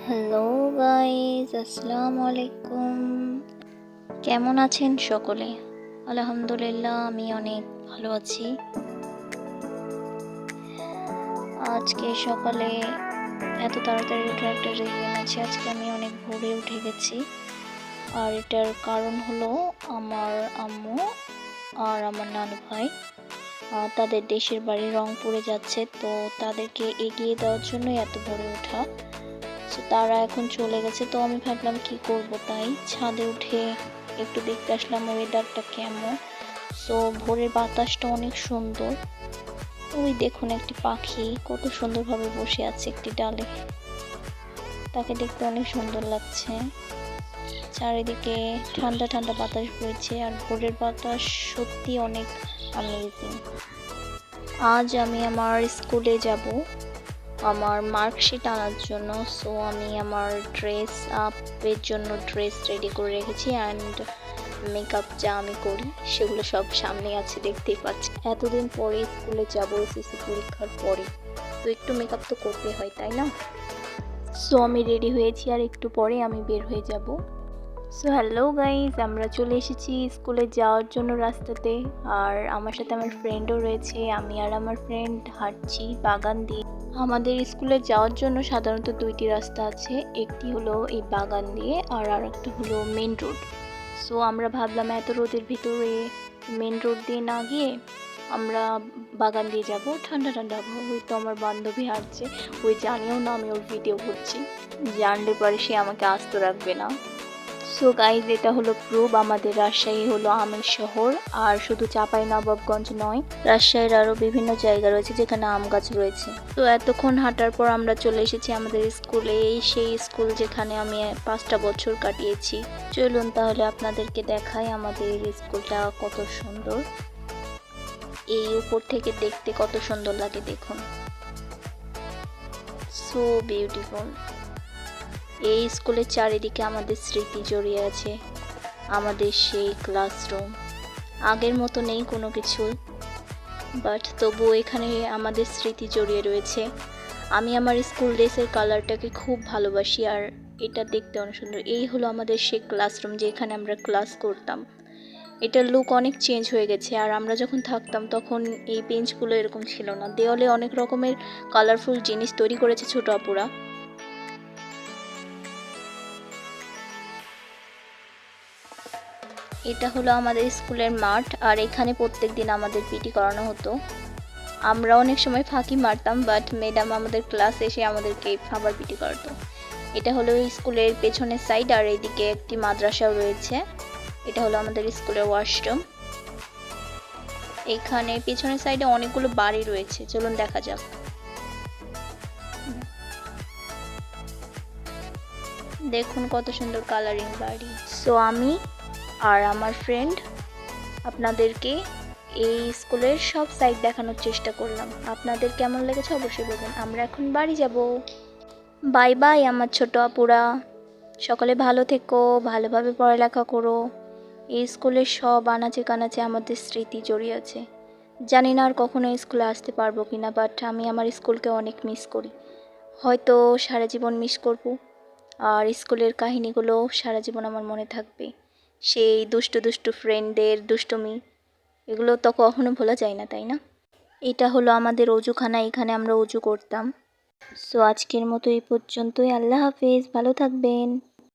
Hello guys, আসসালামু আলাইকুম। কেমন আছেন সকলে? আলহামদুলিল্লাহ, আমি অনেক ভালো আছি। আজকে সকালে এত তাড়াতাড়ি ওঠার একটা রিজন আছে। আজকে আমি অনেক ভোরে উঠে গেছি, আর এটার কারণ হলো আমার আম্মু আর আমার নানু ভাই তাদের দেশের বাড়ি রংপুরে যাচ্ছে, তো তাদেরকে এগিয়ে দেওয়ার জন্য এত ভোরে ওঠা। তো তারা এখন চলে গেছে, তো আমি ভাবলাম কি করব, তাই ছাদে উঠে একটু দেখতে আসলাম ওয়েদারটা কেমন। সো ভোরের বাতাসটা অনেক সুন্দর। ওই দেখুন, একটি পাখি কত সুন্দরভাবে বসে আছে একটি ডালে, তাকে দেখতে অনেক সুন্দর লাগছে। চারিদিকে ঠান্ডা ঠান্ডা বাতাস বইছে, আর ভোরের বাতাস সত্যি অনেক অ্যামেজিং। আজ আমি আমার স্কুলে যাব আমার মার্কশিট আনার জন্য। সো আমি আমার ড্রেস আপের জন্য ড্রেস রেডি করে রেখেছি, অ্যান্ড মেকআপ যা আমি করি সেগুলো সব সামনে আছে, দেখতেই পাচ্ছি। এতদিন পরে স্কুলে যাব এসএসসি পরীক্ষার পরে, তো একটু মেকআপ তো করতে হয়, তাই না? সো আমি রেডি হয়েছি, আর একটু পরে আমি বের হয়ে যাব। সো হ্যালো গাইজ, আমরা চলে এসেছি স্কুলে যাওয়ার জন্য রাস্তাতে, আর আমার সাথে আমার ফ্রেন্ডও রয়েছে। আমি আর আমার ফ্রেন্ড হাঁটছি বাগান দিয়ে। আমাদের স্কুলে যাওয়ার জন্য সাধারণত দুইটি রাস্তা আছে, একটি হলো এই বাগান দিয়ে, আর আরেকটা হলো মেন রোড। সো আমরা ভাবলাম এত রোদের ভিতরে মেন রোড দিয়ে না গিয়ে আমরা বাগান দিয়ে যাব, ঠান্ডা ঠান্ডা আবহাওয়া। ওই তো আমার বান্ধবী হাঁটছে, ওই জানিও না আমি ওর ভিডিও করছি, জানলে পরে সে আমাকে আস্ত রাখবে না। সো গাইজ, এটা হলো প্রুফ আমাদের রাজশাহী হলো আমের শহর। আর শুধু চাঁপাইনবাবগঞ্জ নয়, রাজশাহীর আরও বিভিন্ন জায়গা রয়েছে যেখানে আম গাছ রয়েছে। তো এতক্ষণ হাঁটার পর আমরা চলে এসেছি আমাদের স্কুলে, সেই স্কুল যেখানে আমি 5টা বছর কাটিয়েছি। চলুন তাহলে আপনাদেরকে দেখাই আমাদের স্কুলটা কত সুন্দর। এই উপর থেকে দেখতে কত সুন্দর লাগে, দেখুন, সো বিউটিফুল। এই স্কুলের চারিদিকে আমাদের স্মৃতি জড়িয়ে আছে, আমাদের সেই ক্লাসরুম। আগের মতো নেই কোনো কিছু, বাট তবুও এখানে আমাদের স্মৃতি জড়িয়ে রয়েছে। আমি আমার স্কুল ড্রেসের কালারটাকে খুব ভালোবাসি, আর এটা দেখতে অনেক সুন্দর। এই হলো আমাদের সেই ক্লাসরুম যেখানে আমরা ক্লাস করতাম। এটার লুক অনেক চেঞ্জ হয়ে গেছে, আর আমরা যখন থাকতাম তখন এই বেঞ্চগুলো এরকম ছিল না। দেওয়ালে অনেক রকমের কালারফুল জিনিস তৈরি করেছে ছোট আপুরা। এটা হলো আমাদের স্কুলের মাঠ, আর এখানে প্রত্যেক দিন আমাদের পিটি করানো হতো। আমরা অনেক সময় ফাঁকি মারতাম, বাট ম্যাডাম আমাদের ক্লাসে এসে আমাদেরকে আবার পিটি করাতো। এটা হলো স্কুলের পেছনের সাইড, আর এইদিকে একটি মাদ্রাসাও রয়েছে। এটা হলো আমাদের স্কুলের ওয়াশরুম। এখানে পেছনের সাইডে অনেকগুলো বাড়ি রয়েছে, চলুন দেখা যাক। দেখুন কত সুন্দর কালারিং বাড়ি। সো আমি আর আমার ফ্রেন্ড আপনাদেরকে এই স্কুলের সব সাইড দেখানোর চেষ্টা করলাম। আপনাদের কেমন লেগেছে অবশ্যই বলবেন। আমরা এখন বাড়ি যাব। বাই বাই আমার ছোট আপুরা, সকলে ভালো থেকো, ভালোভাবে পড়ালেখা করো। এই স্কুলের সব আনাচে কানাচে আমাদের স্মৃতি জড়িয়ে আছে। জানি না আর কখনো স্কুলে আসতে পারবো কিনা, বাট আমি আমার স্কুলকে অনেক মিস করি। হয়তো সারা জীবন মিস করব, আর স্কুলের কাহিনীগুলো সারা জীবন আমার মনে থাকবে। সেই দুষ্টু দুষ্টু ফ্রেন্ডদের দুষ্টুমি, এগুলো তো কখনো ভোলা যায় না, তাই না? এটা হলো আমাদের অজুখানা, এখানে আমরা অজু করতাম। সো আজকের মতো এই পর্যন্তই। আল্লাহ হাফেজ, ভালো থাকবেন।